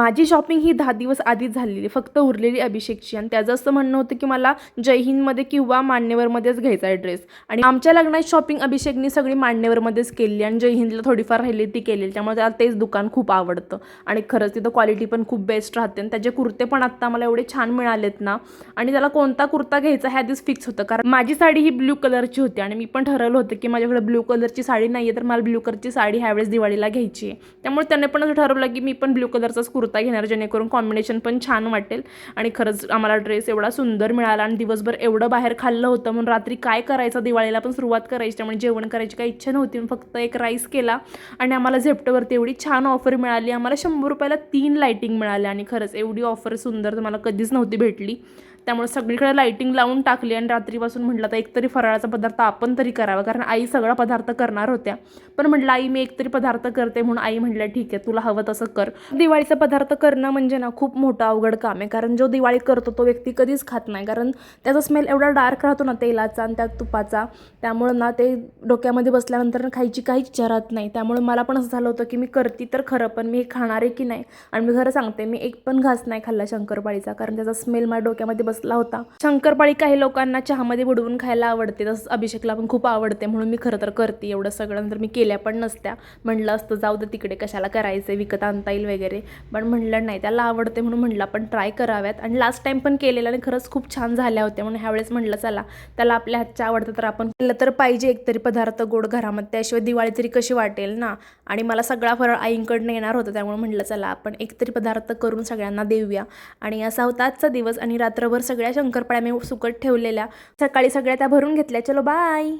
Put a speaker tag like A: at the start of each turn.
A: माझी शॉपिंग ही 10 दिवस आधीच झालेली, फक्त उरलेली अभिषेकची. आणि त्याचं असं म्हणणं होतं की मला जय हिंदमध्ये किंवा मान्यवरमध्येच घ्यायचा आहे ड्रेस. आणि आमच्या लग्नात शॉपिंग अभिषेकनी सगळी मान्यवरमध्येच केली आणि जय हिंदला थोडीफार राहिली ती केलेली. त्यामुळे त्याला तेच दुकान खूप आवडतं आणि खरंच तिथं क्वालिटी पण खूप बेस्ट राहते. आणि त्याचे कुर्ते पण आत्ता मला एवढे छान मिळालेत ना. आणि त्याला कोणता कुर्ता घ्यायचा ह्या आधीच फिक्स होतं, कारण माझी साडी ही ब्ल्यू कलरची होती आणि मी पण ठरवलं होतं की माझ्याकडे ब्ल्यू कलरची साडी नाही आहे, तर मला ब्ल्यू कलरची साडी ह्यावेळेस दिवाळीला घ्यायची आहे. त्यामुळे त्याने पण असं ठरवलं की मी पण ब्ल्यू कलरचाच कुर्ता घेणार, जेणेकरून कॉम्बिनेशन पण छान वाटेल. आणि खरंच आम्हाला ड्रेस एवढा सुंदर मिळाला आणि दिवसभर एवढं बाहेर खाल्लं होतं, म्हणून रात्री काय करायचं, दिवाळीला पण सुरुवात करायची, त्यामुळे जेवण करायची काही इच्छा नव्हती. फक्त एक राईस केला आणि आम्हाला झेप्टोवरती एवढी छान ऑफर मिळाली. आम्हाला 100 रुपयाला 3 लाईटिंग मिळाल्या आणि खरंच एवढी ऑफर सुंदर मला कधीच नव्हती भेटली. त्यामुळे सगळीकडे लाईटिंग लावून टाकली आणि रात्रीपासून म्हटलं तर एकतरी फराळाचा पदार्थ आपण तरी करावा, कारण आई सगळा पदार्थ करणार होत्या. पण म्हटलं आई मी एकतरी पदार्थ करते, म्हणून आई म्हटलं ठीक आहे तुला हवं तसं कर. दिवाळीचा पदार्थ करणं म्हणजे ना खूप मोठं अवघड काम आहे, कारण जो दिवाळी करतो तो व्यक्ती कधीच खात नाही, कारण त्याचा स्मेल एवढा डार्क राहतो ना तेलाचा आणि त्यात तुपाचा. त्यामुळं ना ते डोक्यामध्ये बसल्यानंतर खायची काहीच इच्छा राहत नाही. त्यामुळे मला पण असं झालं होतं की मी करते तर खरं, पण मी हे खाणार आहे की नाही. आणि मी खरं सांगते मी एक पण घास नाही खाल्ला शंकरपाळीचा, कारण त्याचा स्मेल माझ्या डोक्यामध्ये बसला होता. शंकरपाळी काही लोकांना चहामध्ये बुडवून खायला आवडते, तसंच अभिषेकला पण खूप आवडते, म्हणून मी खरं तर करते एवढं सगळं. नंतर मी केल्या पण नसत्या, म्हटलं असतं जाऊ दे तिकडे कशाला करायचं, विकत आणता येईल वगैरे. पण म्हटलं नाही त्याला आवडते म्हणून म्हटलं आपण ट्राय कराव्यात. आणि लास्ट टाइम पण केलेलं आणि खरंच खूप छान झाल्या होत्या, म्हणून ह्यावेळेस म्हटलं चला त्याला आपल्या हातच्या आवडतं तर आपण केलं तर पाहिजे एकतरी पदार्थ गोड घरामध्ये, त्याशिवाय दिवाळी तरी कशी वाटेल ना. आणि मला सगळा फराळ आईंकडनं येणार होता, त्यामुळे म्हटलं चला आपण एकतरी पदार्थ करून सगळ्यांना देऊया. आणि असा होता आजचा दिवस. आणि रात्रभर सगळ्या शंकरपाळ्या मी सुकत ठेवलेल्या, सकाळी सगळ्या त्या भरून घेतल्या. चलो बाय.